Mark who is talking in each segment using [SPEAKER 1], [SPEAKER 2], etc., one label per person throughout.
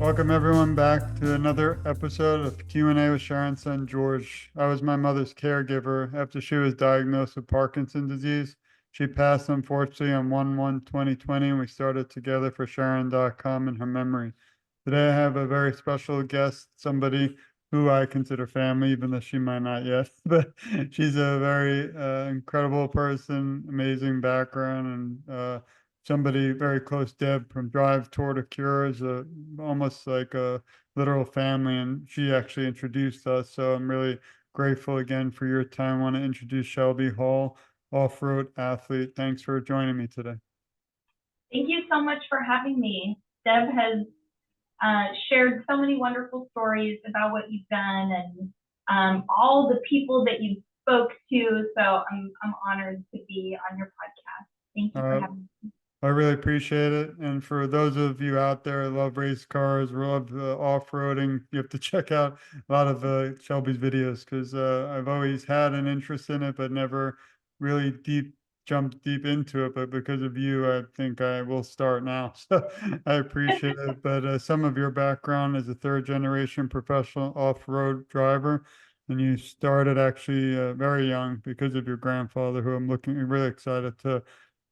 [SPEAKER 1] Welcome everyone back to another episode of Q&A with Sharon's son George. I was my mother's caregiver after she was diagnosed with Parkinson's disease. She passed unfortunately on 1/1/2020, and we started TogetherForSharon.com in her memory. Today I have a very special guest, somebody who I consider family, even though she might not yet. But she's a very incredible person, amazing background, and somebody very close. Deb from Drive Toward a Cure is almost like a literal family, and she actually introduced us. So I'm really grateful again for your time. I want to introduce Shelby Hall, off-road athlete. Thanks for joining me today.
[SPEAKER 2] Thank you so much for having me. Deb has shared so many wonderful stories about what you've done and all the people that you spoke to. So I'm honored to be on your podcast. Thank you for
[SPEAKER 1] Uh,
[SPEAKER 2] having me.
[SPEAKER 1] I really appreciate it. And for those of you out there who love race cars, love off-roading, you have to check out a lot of Shelby's videos because I've always had an interest in it, but never really jumped deep into it. But because of you, I think I will start now. So I appreciate it. But some of your background as a third generation professional off-road driver, and you started actually very young because of your grandfather, who I'm looking really excited to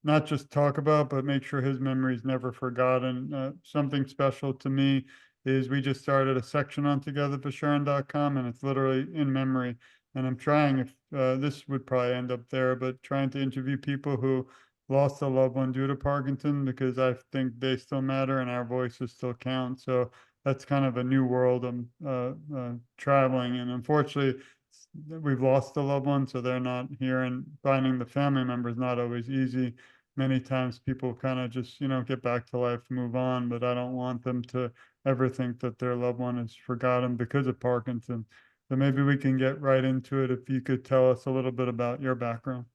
[SPEAKER 1] not just talk about, but make sure his memory is never forgotten. Something special to me is we just started a section on TogetherForSharon.com, and it's literally in memory. And I'm trying, if this would probably end up there, but trying to interview people who lost a loved one due to Parkinson, because I think they still matter and our voices still count. So that's kind of a new world I'm traveling. And unfortunately, we've lost a loved one, so they're not here, and finding the family member is not always easy. Many times people kind of just, get back to life, move on, but I don't want them to ever think that their loved one is forgotten because of Parkinson. So maybe we can get right into it if you could tell us a little bit about your background.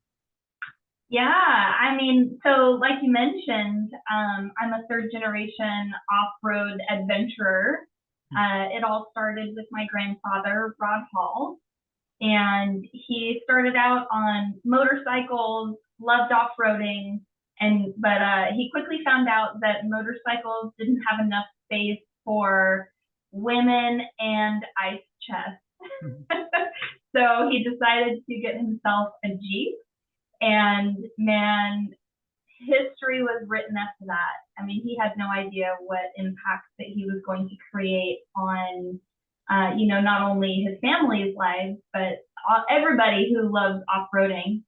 [SPEAKER 2] Yeah, I mean, so like you mentioned, I'm a third generation off-road adventurer. It all started with my grandfather, Rod Hall, and he started out on motorcycles, loved off-roading, but he quickly found out that motorcycles didn't have enough space for women and ice chests. So he decided to get himself a Jeep, and man, history was written after that. I mean, he had no idea what impact that he was going to create on, not only his family's lives, but everybody who loves off-roading.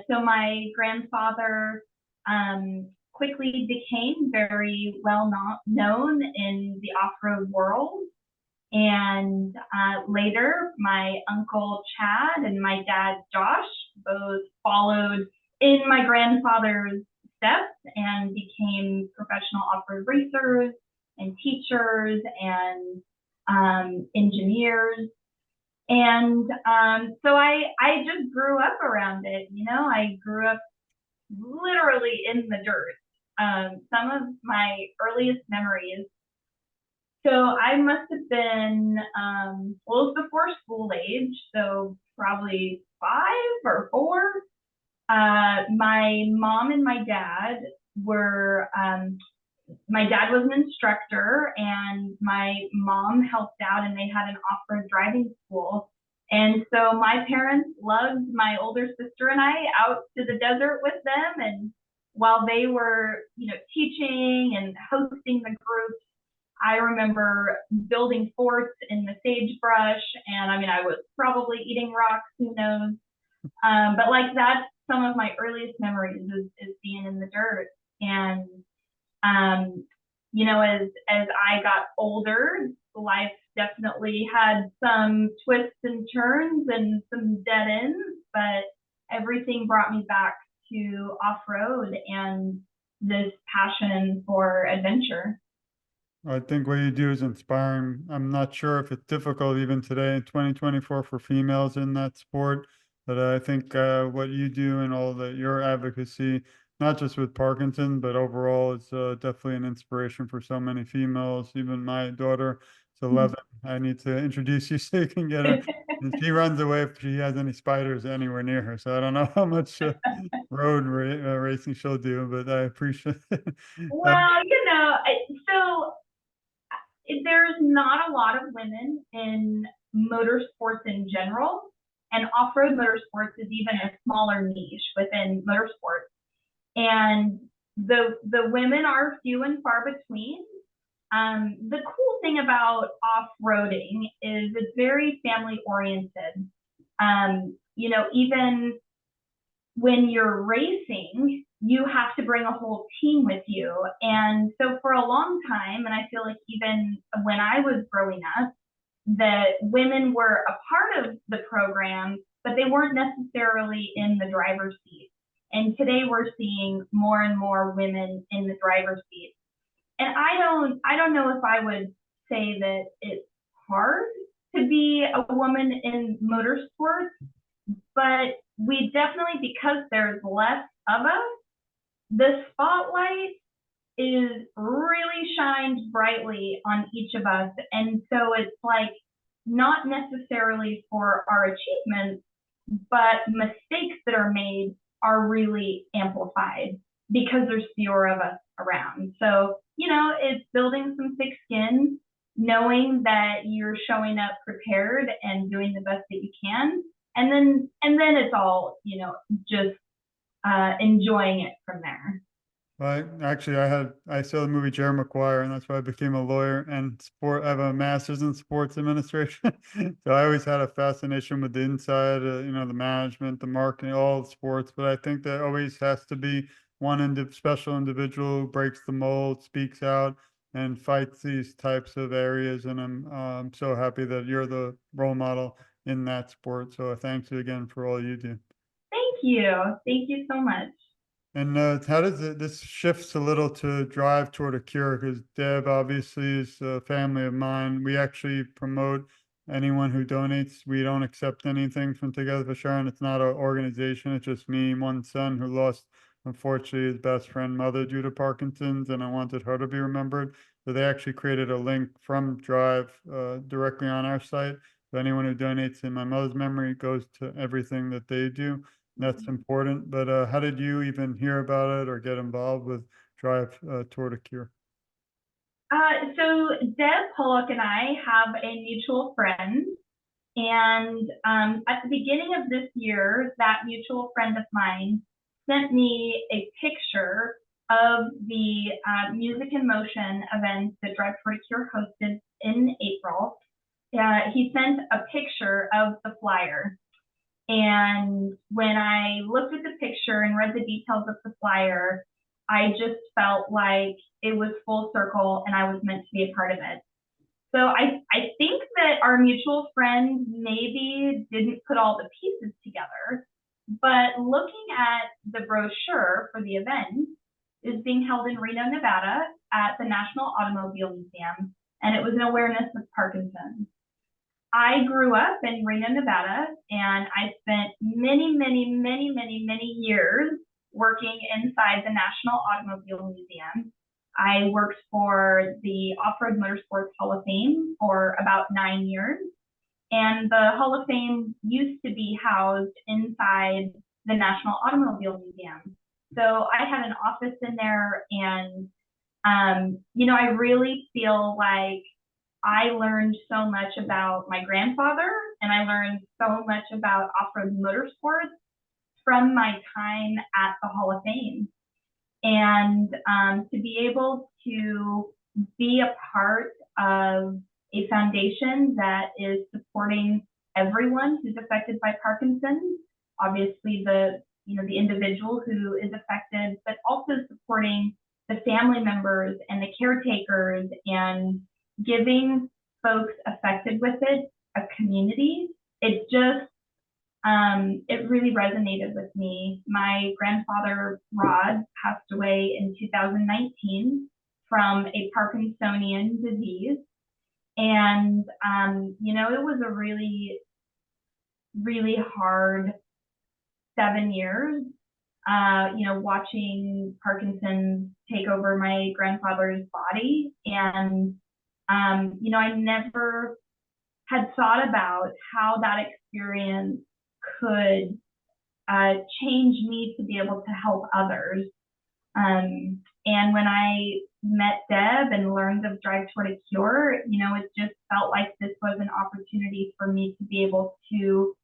[SPEAKER 2] So my grandfather quickly became very well known in the off-road world. And later, my uncle Chad and my dad Josh both followed in my grandfather's steps and became professional off-road racers and teachers and engineers. And so I just grew up around it. I grew up literally in the dirt. Some of my earliest memories, so I must have been, well, it was before school age, so probably 5 or 4. My mom and my dad were, my dad was an instructor, and my mom helped out, and they had an off-road driving school. And so my parents lugged my older sister and I out to the desert with them. And while they were, teaching and hosting the groups, I remember building forts in the sagebrush, and I mean, I was probably eating rocks, who knows? But like that's some of my earliest memories is being in the dirt. And as I got older, life definitely had some twists and turns and some dead ends, but everything brought me back to off road and this passion for adventure.
[SPEAKER 1] I think what you do is inspiring. I'm not sure if it's difficult even today in 2024 for females in that sport, but I think what you do and all that your advocacy, not just with Parkinson, but overall, is definitely an inspiration for so many females. Even my daughter is 11. I need to introduce you so you can get her. And she runs away if she has any spiders anywhere near her. So I don't know how much racing she'll do, but I appreciate it.
[SPEAKER 2] Well, so there's not a lot of women in motorsports in general, and off-road motorsports is even a smaller niche within motorsports. And the women are few and far between. The cool thing about off-roading is it's very family oriented. Even when you're racing, you have to bring a whole team with you. And so for a long time, and I feel like even when I was growing up, that women were a part of the program, but they weren't necessarily in the driver's seat. And today we're seeing more and more women in the driver's seat. And I don't know if I would say that it's hard to be a woman in motorsports, but we definitely, because there's less of us, the spotlight is really shined brightly on each of us. And so it's like not necessarily for our achievements, but mistakes that are made are really amplified because there's fewer of us around. So, it's building some thick skin, knowing that you're showing up prepared and doing the best that you can. And then it's all, just enjoying it from there.
[SPEAKER 1] Well, actually, I saw the movie Jerry Maguire, and that's why I became a lawyer and sport. I have a master's in sports administration, so I always had a fascination with the inside, the management, the marketing, all the sports. But I think there always has to be one special individual who breaks the mold, speaks out, and fights these types of areas. And I'm so happy that you're the role model in that sport. So thanks you again for all you do.
[SPEAKER 2] Thank you. Thank you so much.
[SPEAKER 1] And how does this shifts a little to drive toward a cure? Because Deb obviously is a family of mine. We actually promote anyone who donates. We don't accept anything from Together for Sharon. It's not an organization. It's just me, one son who lost, unfortunately, his best friend mother due to Parkinson's, and I wanted her to be remembered. So they actually created a link from Drive directly on our site. So anyone who donates in my mother's memory goes to everything that they do. That's important. But how did you even hear about it or get involved with Drive Toward a Cure?
[SPEAKER 2] So Deb Pollock and I have a mutual friend, and at the beginning of this year, that mutual friend of mine sent me a picture of the Music in Motion event that Drive Toward a Cure hosted in April. He sent a picture of the flyer. And when I looked at the picture and read the details of the flyer, I just felt like it was full circle and I was meant to be a part of it. So I think that our mutual friend maybe didn't put all the pieces together, but looking at the brochure for the event is being held in Reno, Nevada at the National Automobile Museum, and it was an awareness of Parkinson's. I grew up in Reno, Nevada, and I spent many, many, many, many, many years working inside the National Automobile Museum. I worked for the Off-Road Motorsports Hall of Fame for about 9 years. And the Hall of Fame used to be housed inside the National Automobile Museum. So I had an office in there, and, I really feel like I learned so much about my grandfather, and I learned so much about off-road motorsports from my time at the Hall of Fame. And to be able to be a part of a foundation that is supporting everyone who's affected by Parkinson's, obviously the individual who is affected, but also supporting the family members and the caretakers and giving folks affected with it a community. It just it really resonated with me. My grandfather Rod passed away in 2019 from a Parkinsonian disease, and it was a really, really hard 7 years. Watching Parkinson's take over my grandfather's body, and I never had thought about how that experience could change me to be able to help others. And when I met Deb and learned of Drive Toward a Cure, it just felt like this was an opportunity for me to be able to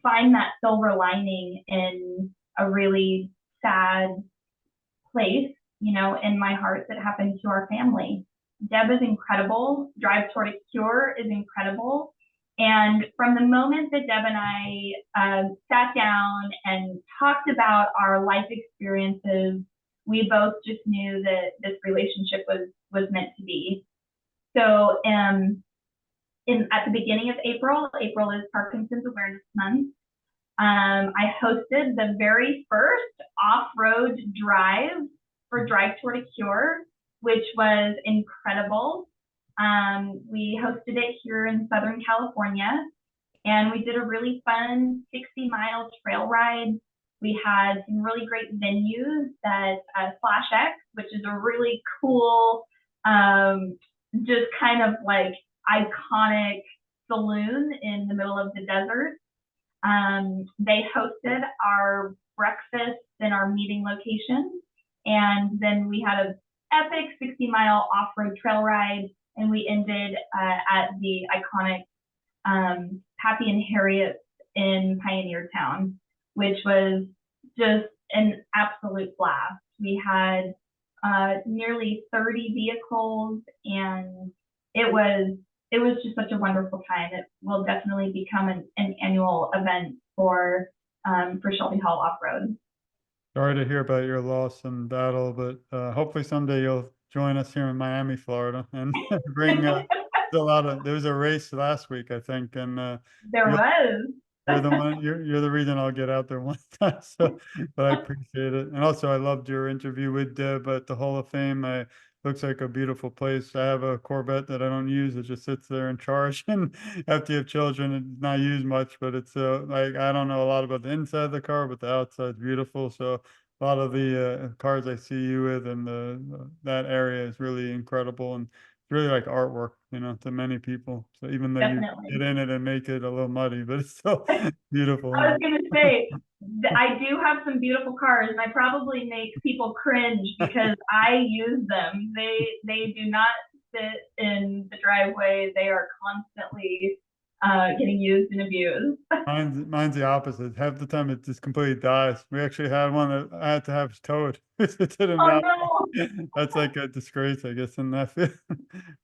[SPEAKER 2] find that silver lining in a really sad place, in my heart that happened to our family. Deb is incredible. Drive Toward a Cure is incredible. And from the moment that Deb and I sat down and talked about our life experiences, we both just knew that this relationship was meant to be. So at the beginning of April is Parkinson's Awareness Month. I hosted the very first off-road drive for Drive Toward a Cure, which was incredible. We hosted it here in Southern California, and we did a really fun 60-mile trail ride. We had some really great venues that Slash X, which is a really cool, just kind of like iconic saloon in the middle of the desert. They hosted our breakfast in our meeting location, and then we had an epic 60-mile off-road trail ride, and we ended at the iconic Pappy and Harriet's in Pioneer Town, which was just an absolute blast. We had nearly 30 vehicles, and it was just such a wonderful time. It will definitely become an annual event for Shelby Hall Off-Road.
[SPEAKER 1] Sorry to hear about your loss and battle, but hopefully someday you'll join us here in Miami, Florida, and bring there was a race last week, I think, and
[SPEAKER 2] there was.
[SPEAKER 1] You're the one. You're the reason I'll get out there one time. So, but I appreciate it, and also I loved your interview with Deb at the Hall of Fame. Looks like a beautiful place. I have a Corvette that I don't use. It just sits there in charge, and after you have children, it's not used much. But it's like I don't know a lot about the inside of the car, but the outside's beautiful. So a lot of the cars I see you with, and that area is really incredible, and really like artwork, to many people. So even though
[SPEAKER 2] Definitely.
[SPEAKER 1] you get in it and make it a little muddy, but it's still beautiful.
[SPEAKER 2] I was going to say, I do have some beautiful cars, and I probably make people cringe because I use them. They do not sit in the driveway. They are constantly getting used and abused.
[SPEAKER 1] Mine's the opposite. Half the time it just completely dies. We actually had one that I had to have towed. It didn't
[SPEAKER 2] Oh
[SPEAKER 1] matter.
[SPEAKER 2] no!
[SPEAKER 1] That's like a disgrace, I guess, in that field.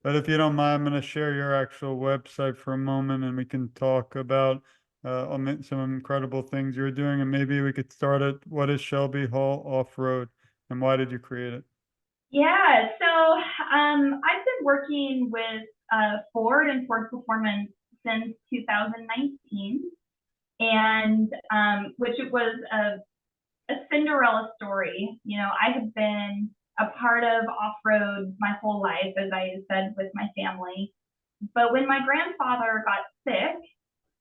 [SPEAKER 1] But if you don't mind, I'm going to share your actual website for a moment, and we can talk about some incredible things you're doing, and maybe we could start at what is Shelby Hall Off-Road, and why did you create it?
[SPEAKER 2] Yeah, so I've been working with Ford and Ford Performance since 2019, and which it was a Cinderella story. I have been a part of off-road my whole life, as I said, with my family. But when my grandfather got sick,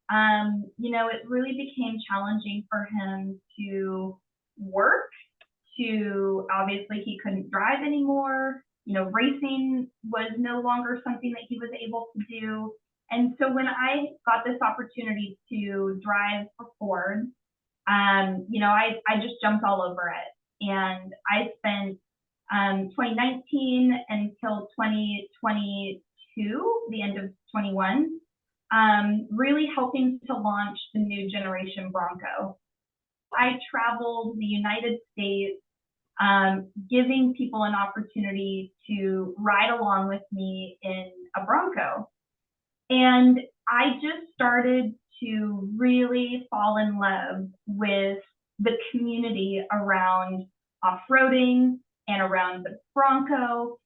[SPEAKER 2] it really became challenging for him to work. Obviously he couldn't drive anymore. Racing was no longer something that he was able to do. And so when I got this opportunity to drive for Ford, I just jumped all over it. And I spent 2019 until 2022, the end of 21, really helping to launch the new generation Bronco. I traveled the United States, giving people an opportunity to ride along with me in a Bronco. And I just started to really fall in love with the community around off-roading and around the Bronco.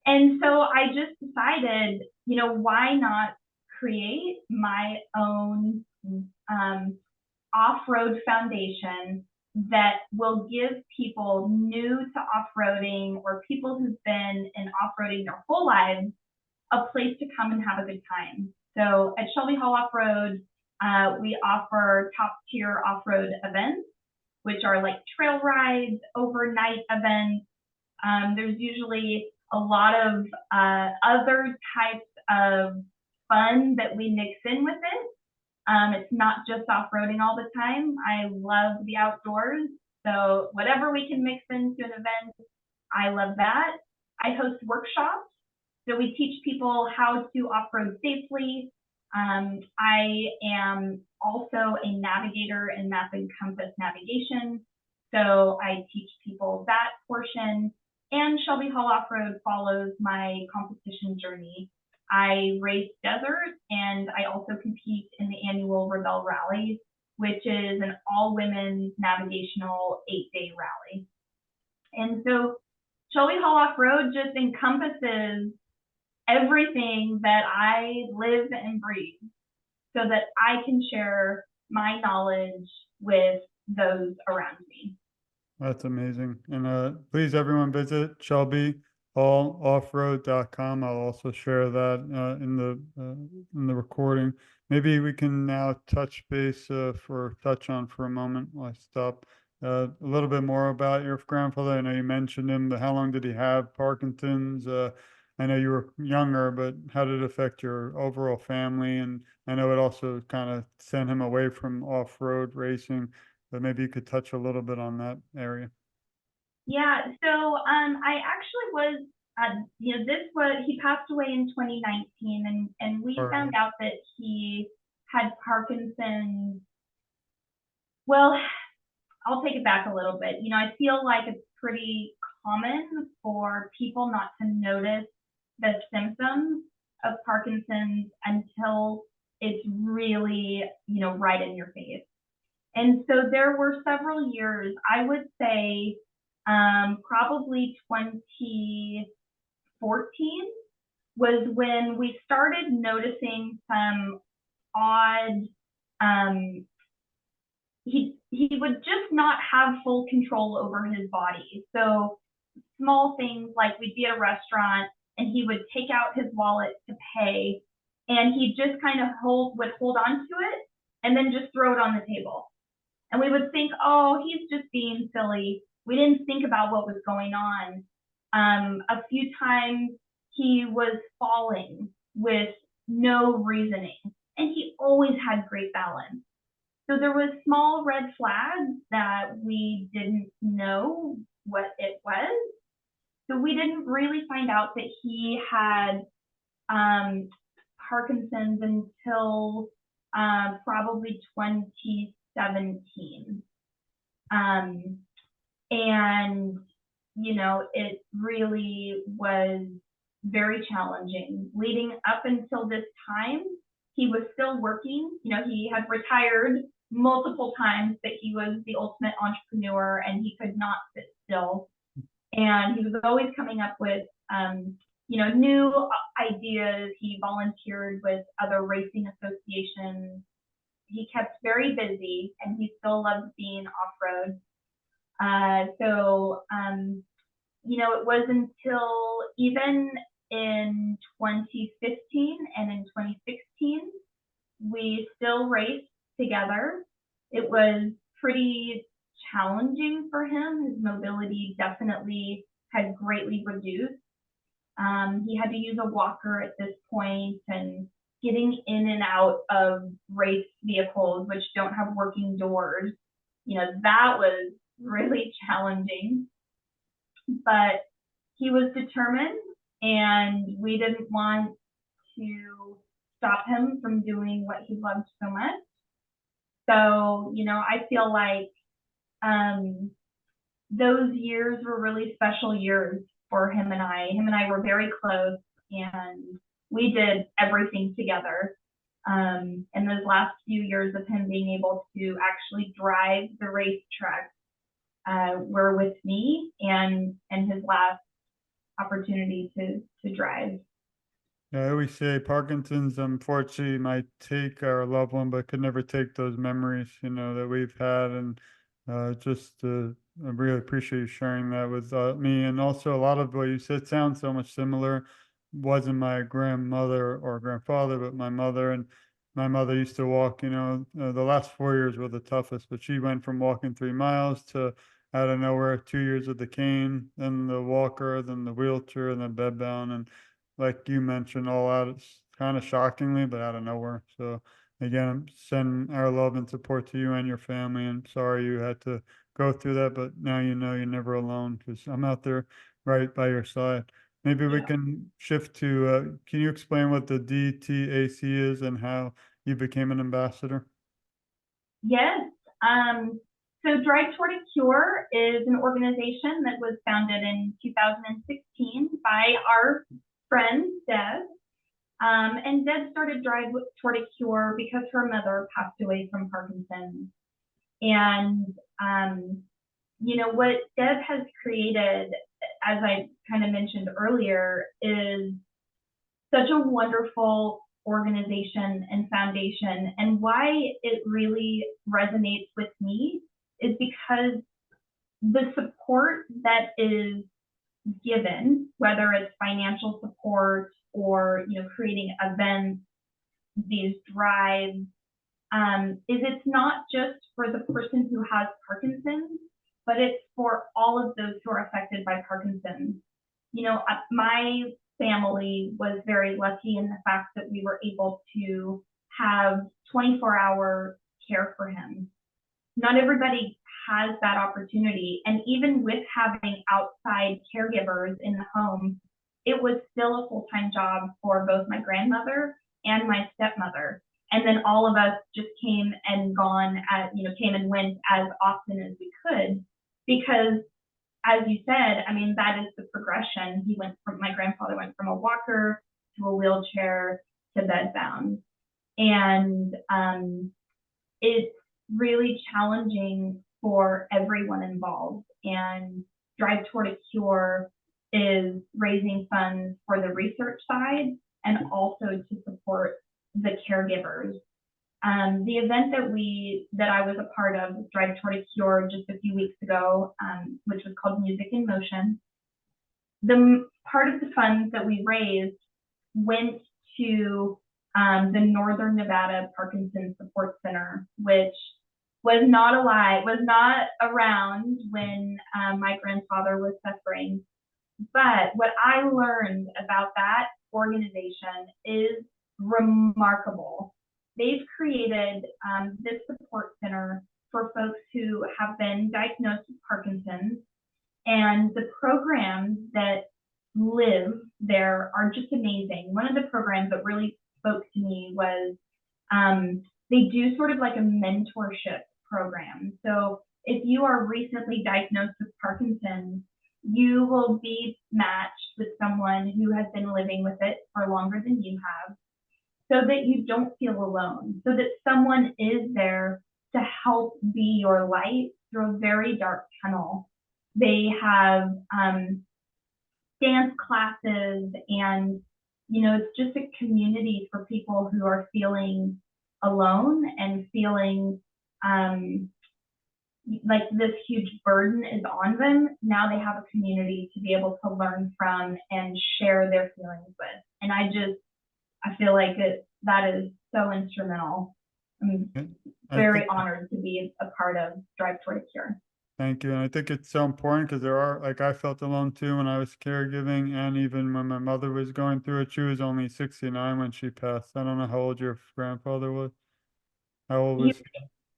[SPEAKER 2] And so I just decided, why not create my own off-road foundation that will give people new to off-roading or people who've been in off-roading their whole lives a place to come and have a good time. So at Shelby Hall Off-Road, we offer top-tier off-road events, which are like trail rides, overnight events. There's usually a lot of other types of fun that we mix in with it. It's not just off-roading all the time. I love the outdoors. So whatever we can mix into an event, I love that. I host workshops. So we teach people how to off-road safely. I am also a navigator in map and compass navigation. So I teach people that portion. And Shelby Hall Off-Road follows my competition journey. I race desert, and I also compete in the annual Rebel Rally, which is an all-women navigational 8-day rally. And so Shelby Hall Off-Road just encompasses everything that I live and breathe so that I can share my knowledge with those around me.
[SPEAKER 1] That's amazing. And please everyone visit shelbyhalloffroad.com. I'll also share that in the recording. Maybe we can now touch on for a moment while I stop. A little bit more about your grandfather. I know you mentioned him, but how long did he have Parkinson's? I know you were younger, but how did it affect your overall family? And I know it also kind of sent him away from off-road racing, but maybe you could touch a little bit on that area.
[SPEAKER 2] Yeah, so I actually was, he passed away in 2019, and we
[SPEAKER 1] Or
[SPEAKER 2] found out that he had Parkinson's. Well, I'll take it back a little bit. I feel like it's pretty common for people not to notice the symptoms of Parkinson's until it's really, right in your face. And so there were several years, I would say probably 2014 was when we started noticing some odd, he would just not have full control over his body. So small things like we'd be at a restaurant and he would take out his wallet to pay, and he just kind of would hold on to it and then just throw it on the table. And we would think, oh, he's just being silly. We didn't think about what was going on. A few times he was falling with no reasoning, and he always had great balance. So there was small red flags that we didn't know what it was. So we didn't really find out that he had Parkinson's until probably 2017. And, it really was very challenging. Leading up until this time, he was still working. He had retired multiple times, but he was the ultimate entrepreneur and he could not sit still. And he was always coming up with, new ideas. He volunteered with other racing associations. He kept very busy, and he still loved being off-road. It was until even in 2015 and in 2016, we still raced together. It was pretty challenging for him. His mobility definitely had greatly reduced. He had to use a walker at this point, and getting in and out of race vehicles, which don't have working doors, that was really challenging. But he was determined, and we didn't want to stop him from doing what he loved so much. So, I feel like those years were really special years for him and I. Him and I were very close, and we did everything together. And those last few years of him being able to actually drive the racetrack were with me, and his last opportunity to drive.
[SPEAKER 1] I always say Parkinson's, unfortunately, might take our loved one, but could never take those memories, that we've had. And I really appreciate you sharing that with me. And also, a lot of what you said sounds so much similar. Wasn't my grandmother or grandfather, but my mother. And my mother used to walk, the last 4 years were the toughest, but she went from walking 3 miles to out of nowhere, 2 years with the cane, then the walker, then the wheelchair, and then bed bound. And like you mentioned, all out, it's kind of shockingly, but out of nowhere. So again, send our love and support to you and your family. And sorry you had to go through that, but now you know you're never alone because I'm out there right by your side. Maybe we
[SPEAKER 2] Yeah.
[SPEAKER 1] can shift to, can you explain what the DTAC is and how you became an ambassador?
[SPEAKER 2] Yes. So Drive Toward a Cure is an organization that was founded in 2016 by our friend Deb. And Deb started Drive Toward a Cure because her mother passed away from Parkinson's. And, what Deb has created, as I kind of mentioned earlier, is such a wonderful organization and foundation. And why it really resonates with me is because the support that is given, whether it's financial support or creating events, these drives, is it's not just for the person who has Parkinson's, but it's for all of those who are affected by Parkinson's. My family was very lucky in the fact that we were able to have 24-hour care for him. Not everybody has that opportunity. And even with having outside caregivers in the home, it was still a full-time job for both my grandmother and my stepmother. And then all of us just came and came and went as often as we could because, as you said, I mean, that is the progression. My grandfather went from a walker to a wheelchair to bedbound. And it's really challenging for everyone involved. And Drive Toward a Cure is raising funds for the research side and also to support the caregivers. The event that I was a part of, Drive Toward a Cure, just a few weeks ago, which was called Music in Motion, the part of the funds that we raised went to the Northern Nevada Parkinson's Support Center, which was not around when my grandfather was suffering. But what I learned about that organization is remarkable. They've created this support center for folks who have been diagnosed with Parkinson's, and the programs that live there are just amazing. One of the programs that really spoke to me was they do sort of like a mentorship program. So if you are recently diagnosed with Parkinson's, you will be matched with someone who has been living with it for longer than you have, so that you don't feel alone, so that someone is there to help be your light through a very dark tunnel. They have dance classes, and it's just a community for people who are feeling alone and feeling like this huge burden is on them. Now they have a community to be able to learn from and share their feelings with. And I feel like that is so instrumental. I'm
[SPEAKER 1] Yeah, I
[SPEAKER 2] very
[SPEAKER 1] think,
[SPEAKER 2] honored to be a part of Drive Toward a Cure.
[SPEAKER 1] thank you. And I think it's so important because there are, like, I felt alone too when I was caregiving, and even when my mother was going through it. She was only 69 when she passed. I don't know how old your grandfather was. How old
[SPEAKER 2] He's
[SPEAKER 1] was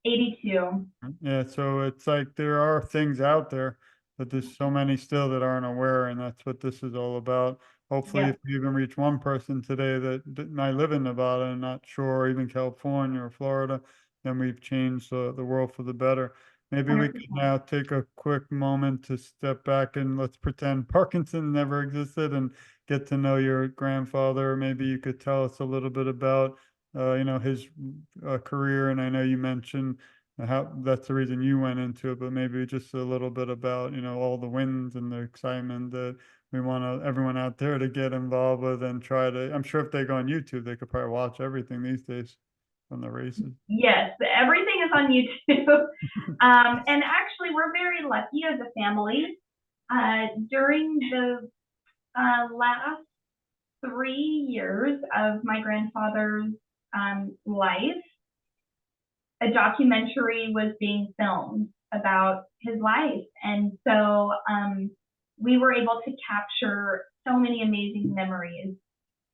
[SPEAKER 1] he?
[SPEAKER 2] 82.
[SPEAKER 1] Yeah, so it's like there are things out there, but there's so many still that aren't aware, and that's what this is all about. Hopefully, if
[SPEAKER 2] Yep,
[SPEAKER 1] we even reach one person today that might live in Nevada and not sure, or even California or Florida, then we've changed the world for the better. Maybe we could
[SPEAKER 2] 100%.
[SPEAKER 1] now take a quick moment to step back and let's pretend Parkinson never existed and get to know your grandfather. Maybe you could tell us a little bit about, his career. And I know you mentioned how that's the reason you went into it, but maybe just a little bit about, all the wins and the excitement that we want everyone out there to get involved with and try to. I'm sure if they go on YouTube, they could probably watch everything these days from the races.
[SPEAKER 2] Yes, everything is on YouTube. And actually, we're very lucky as a family. During the last 3 years of my grandfather's life, a documentary was being filmed about his life. And so we were able to capture so many amazing memories.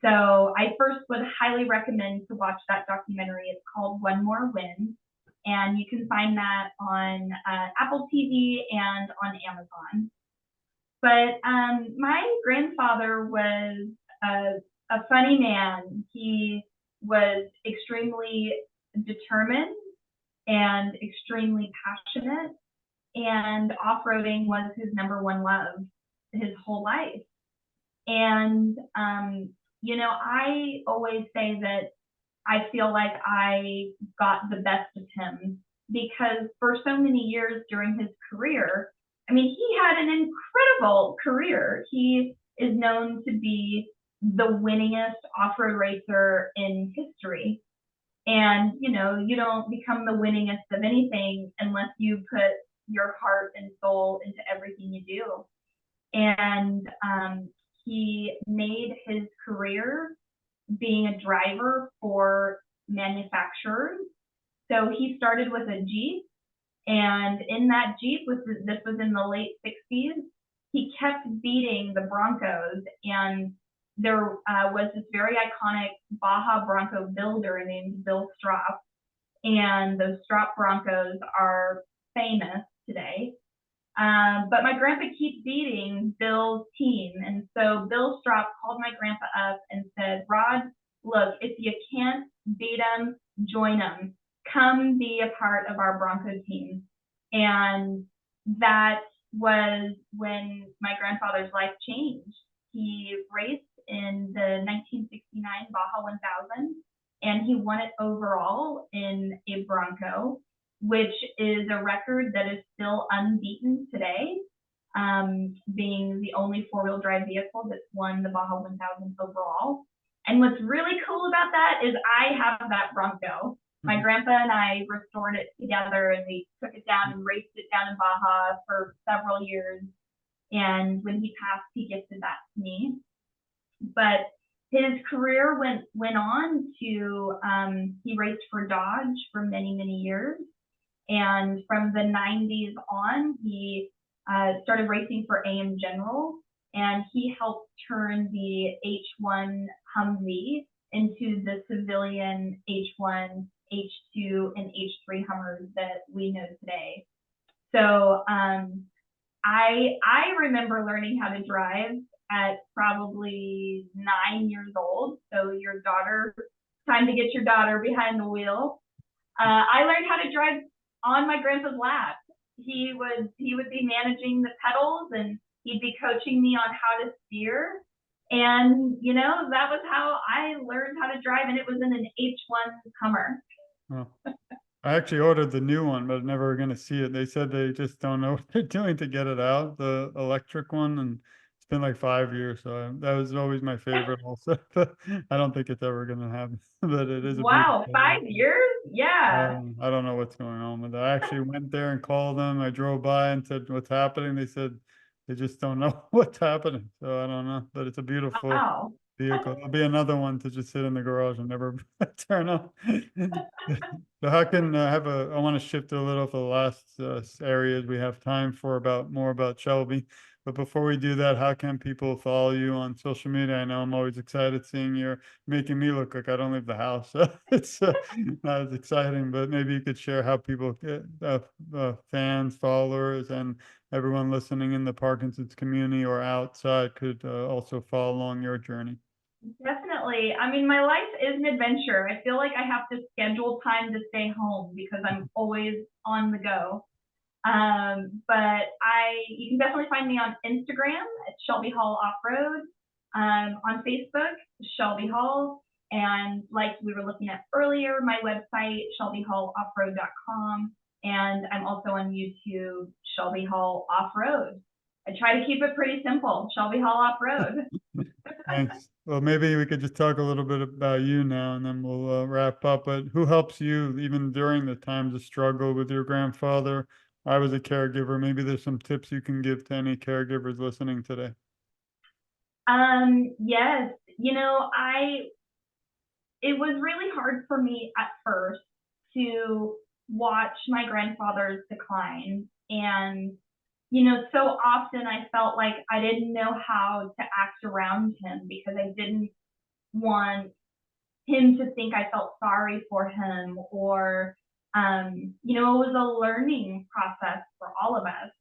[SPEAKER 2] So I first would highly recommend to watch that documentary. It's called One More Win. and you can find that on Apple TV and on Amazon. But my grandfather was a funny man. He was extremely determined and extremely passionate, and off-roading was his number one love his whole life. And, you know, I always say that I feel like I got the best of him because for so many years during his career, I mean, he had an incredible career. He is known to be the winningest off-road racer in history. And, you know, you don't become the winningest of anything unless you put your heart and soul into everything you do. And he made his career being a driver for manufacturers. So he started with a Jeep, and in that Jeep, this was in the late 60s, he kept beating the Broncos, and there was this very iconic Baja Bronco builder named Bill Strop, and those Strop Broncos are famous today. But my grandpa keeps beating Bill's team. And so Bill Strop called my grandpa up and said, Rod, look, if you can't beat them, join them. Come be a part of our Bronco team. And that was when my grandfather's life changed. He raced in the 1969 Baja 1000, and he won it overall in a Bronco, which is a record that is still unbeaten today, being the only four-wheel drive vehicle that's won the Baja 1000 overall. And what's really cool about that is I have that Bronco. My grandpa and I restored it together, and we took it down and raced it down in Baja for several years. And when he passed, he gifted that to me. But his career went on to, he raced for Dodge for many, many years. And from the 90s on, he started racing for AM General, and he helped turn the H1 Humvee into the civilian H1, H2, and H3 Hummers that we know today. So I remember learning how to drive at probably 9 years old. So your daughter, time to get your daughter behind the wheel. I learned how to drive on my grandpa's lap. He would be managing the pedals, and he'd be coaching me on how to steer. And, you know, that was how I learned how to drive, and it was in an H1 Hummer.
[SPEAKER 1] Oh. I actually ordered the new one, but never going to see it. They said they just don't know what they're doing to get it out, the electric one, and it's been like 5 years. So that was always my favorite also. I don't think it's ever going to happen, but it is a
[SPEAKER 2] Wow,
[SPEAKER 1] beautiful
[SPEAKER 2] 5 years? Yeah.
[SPEAKER 1] I don't know what's going on with that. I actually went there and called them. I drove by and said, what's happening? They said they just don't know what's happening. So I don't know, but it's a beautiful
[SPEAKER 2] Wow.
[SPEAKER 1] vehicle. There'll be another one to just sit in the garage and never turn on. So how can I want to shift a little for the last areas we have time for more about Shelby. But before we do that, how can people follow you on social media? I know I'm always excited seeing you're making me look like I don't leave the house. So it's not as exciting, but maybe you could share how people get fans, followers, and everyone listening in the Parkinson's community or outside could also follow along your journey.
[SPEAKER 2] Definitely. I mean, my life is an adventure. I feel like I have to schedule time to stay home because I'm always on the go. But you can definitely find me on Instagram at Shelby Hall Off-Road, on Facebook, Shelby Hall, and like we were looking at earlier, my website, shelbyhalloffroad.com, and I'm also on YouTube, Shelby Hall Off-Road. I try to keep it pretty simple, Shelby Hall Off-Road.
[SPEAKER 1] Thanks. Well, maybe we could just talk a little bit about you now, and then we'll wrap up. But who helps you even during the times of struggle with your grandfather? I was a caregiver. Maybe there's some tips you can give to any caregivers listening today.
[SPEAKER 2] Yes, you know, it was really hard for me at first to watch my grandfather's decline. And, you know, so often I felt like I didn't know how to act around him because I didn't want him to think I felt sorry for him, or You know, it was a learning process for all of us.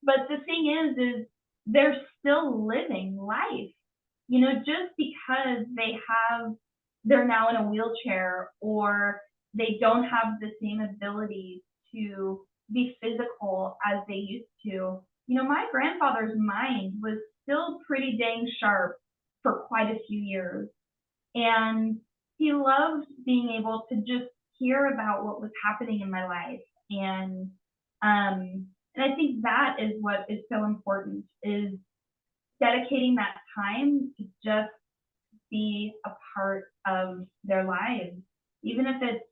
[SPEAKER 2] But the thing is they're still living life. You know, just because they're now in a wheelchair or they don't have the same ability to be physical as they used to. You know, my grandfather's mind was still pretty dang sharp for quite a few years. And he loved being able to just hear about what was happening in my life. And I think that is what is so important is dedicating that time to just be a part of their lives, even if it's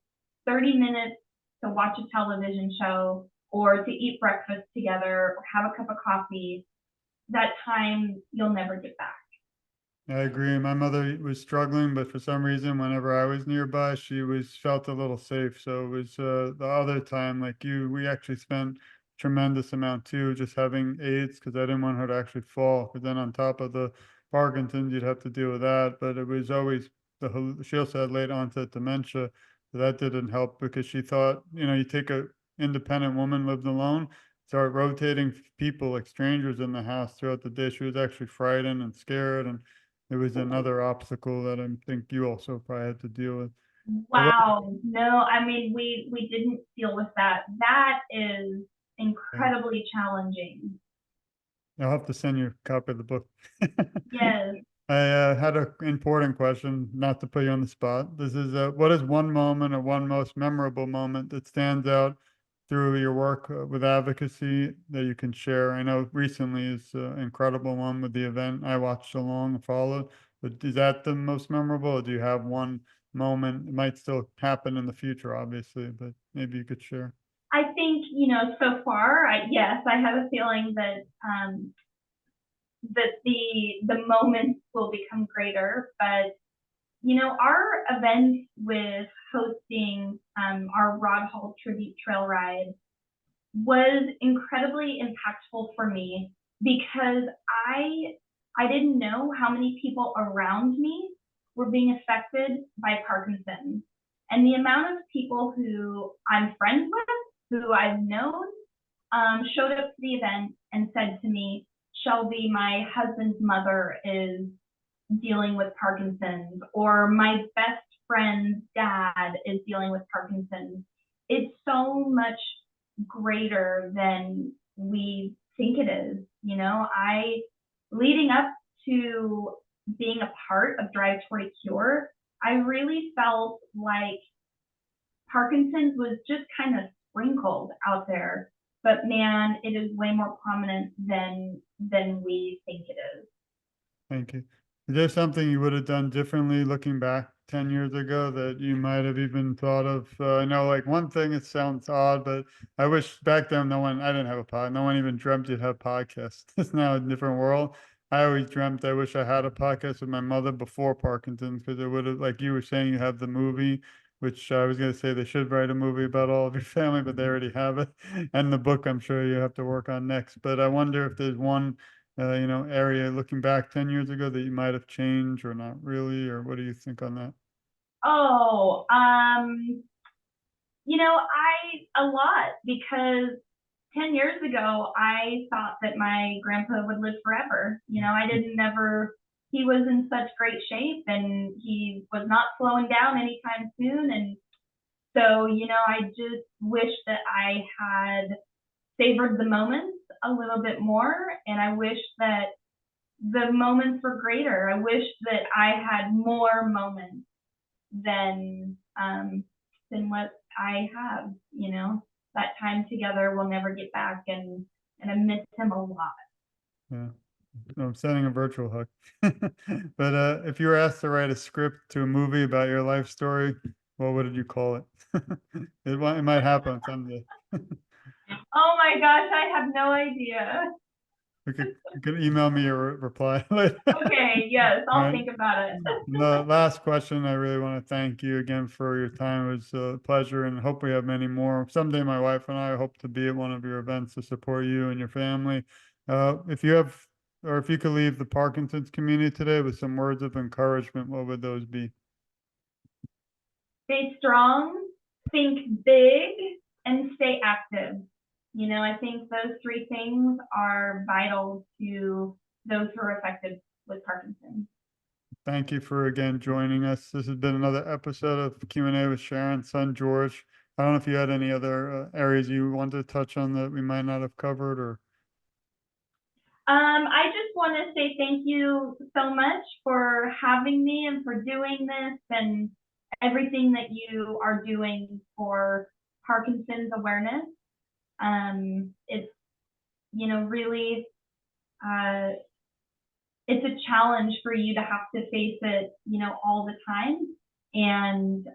[SPEAKER 2] 30 minutes to watch a television show or to eat breakfast together or have a cup of coffee. That time you'll never get back.
[SPEAKER 1] I agree. My mother was struggling, but for some reason, whenever I was nearby, she was felt a little safe. So it was the other time, like you, we actually spent tremendous amount too, just having aids because I didn't want her to actually fall. Because then on top of the Parkinson's, you'd have to deal with that. But it was always she also had late onset dementia, so that didn't help because she thought, you take a independent woman lived alone, start rotating people like strangers in the house throughout the day. She was actually frightened and scared and it was another obstacle that I think you also probably had to deal with. What
[SPEAKER 2] Wow. No, I mean we didn't deal with that. That is
[SPEAKER 1] yeah,
[SPEAKER 2] incredibly challenging.
[SPEAKER 1] I'll have to send you a copy of the book.
[SPEAKER 2] Yes.
[SPEAKER 1] I had an important question, not to put you on the spot. This is what is one moment or one most memorable moment that stands out through your work with advocacy that you can share? I know recently is an incredible one with the event I watched along and followed, but is that the most memorable, or do you have one moment? It might still happen in the future, obviously, but maybe you could share.
[SPEAKER 2] I think, you know, so far, yes, I have a feeling that the moments will become greater, but you know, our event with hosting our Rod Hall Tribute Trail Ride was incredibly impactful for me because I didn't know how many people around me were being affected by Parkinson's. And the amount of people who I'm friends with, who I've known, showed up to the event and said to me, Shelby, my husband's mother is dealing with Parkinson's, or my best friend's dad is dealing with Parkinson's. It's so much greater than we think it is. You know, leading up to being a part of Drive Toward a Cure, I really felt like Parkinson's was just kind of sprinkled out there, but man, it is way more prominent than we think it is.
[SPEAKER 1] Thank you. Is there something you would have done differently looking back 10 years ago that you might have even thought of? I know, like, one thing, it sounds odd, but I wish back then I didn't have a pod. No one even dreamt you'd have podcasts. It's now a different world. I always dreamt I wish I had a podcast with my mother before Parkinson's because it would have, like you were saying, you have the movie, which I was going to say they should write a movie about all of your family, but they already have it. And the book, I'm sure you have to work on next. But I wonder if there's one area looking back 10 years ago that you might have changed or not really, or what do you think on that?
[SPEAKER 2] Oh, you know, a lot because 10 years ago, I thought that my grandpa would live forever. You know, I didn't never, he was in such great shape and he was not slowing down anytime soon. And so, you know, I just wish that I had savored the moments a little bit more. And I wish that the moments were greater. I wish that I had more moments than what I have. You know, that time together will never get back, and I miss him a lot.
[SPEAKER 1] Yeah. No, I'm sending a virtual hug. But if you were asked to write a script to a movie about your life story, what would you call it? It might happen someday.
[SPEAKER 2] Oh my gosh, I have no idea.
[SPEAKER 1] You could email me a reply later.
[SPEAKER 2] Okay, yes,
[SPEAKER 1] All
[SPEAKER 2] I'll
[SPEAKER 1] right.
[SPEAKER 2] think about it.
[SPEAKER 1] The last question, I really want to thank you again for your time. It was a pleasure and hope we have many more. Someday my wife and I hope to be at one of your events to support you and your family. If you have, or if you could leave the Parkinson's community today with some words of encouragement, what would those be?
[SPEAKER 2] Stay strong, think big and stay active. You know, I think those three things are vital to those who are affected with Parkinson's.
[SPEAKER 1] Thank you for again joining us. This has been another episode of Q&A with Sharon's son, George. I don't know if you had any other areas you wanted to touch on that we might not have covered, or.
[SPEAKER 2] I just want to say thank you so much for having me and for doing this and everything that you are doing for Parkinson's awareness. It's, you know, really, it's a challenge for you to have to face it, you know, all the time. And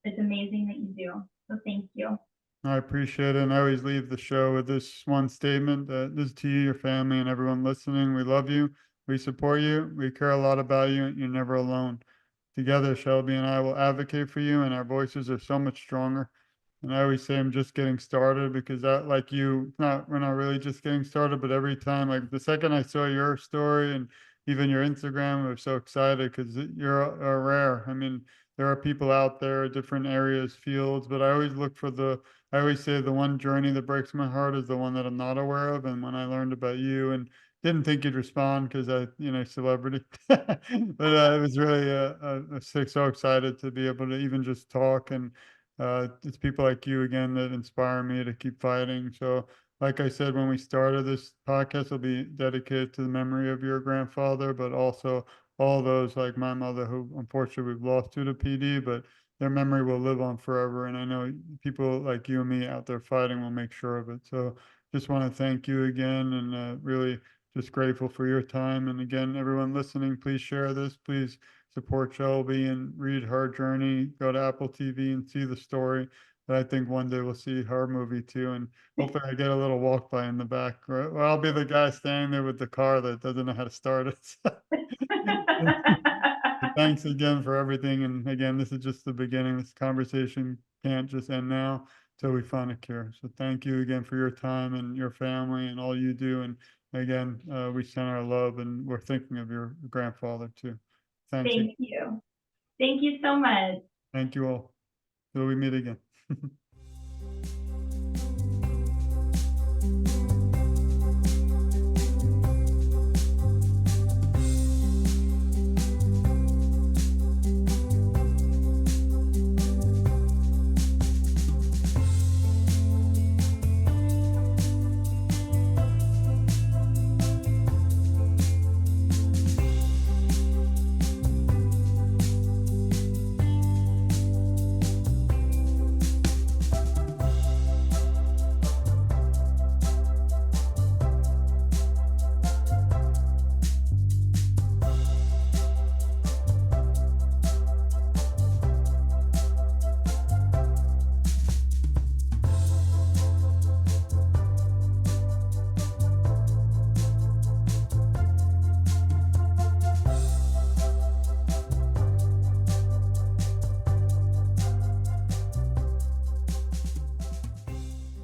[SPEAKER 2] it's amazing that you do. So thank you.
[SPEAKER 1] I appreciate it. And I always leave the show with this one statement that this is to you, your family, and everyone listening. We love you. We support you. We care a lot about you. You're never alone. Together, Shelby and I will advocate for you, and our voices are so much stronger. And I always say I'm just getting started because that, like you, we're not really just getting started, but every time, like the second I saw your story and even your Instagram, I was so excited because you're a rare. I mean, there are people out there, different areas, fields, but I always look for I always say the one journey that breaks my heart is the one that I'm not aware of. And when I learned about you and didn't think you'd respond because celebrity, but it was really, so excited to be able to even just talk. And it's people like you again that inspire me to keep fighting. So, like I said, when we started, this podcast will be dedicated to the memory of your grandfather, but also all those like my mother who unfortunately we've lost to the PD, but their memory will live on forever. And I know people like you and me out there fighting will make sure of it. So just want to thank you again, and really just grateful for your time. And again, everyone listening, please share this. Please support Shelby and read her journey. Go to Apple TV and see the story. But I think one day we'll see her movie too. And hopefully I get a little walk by in the back. Right? Well, I'll be the guy standing there with the car that doesn't know how to start it. Thanks again for everything. And again, this is just the beginning. This conversation can't just end now till we find a cure. So thank you again for your time and your family and all you do. And again, we send our love, and we're thinking of your grandfather too. Thanks.
[SPEAKER 2] Thank you. Thank you so much.
[SPEAKER 1] Thank you all. Till we meet again.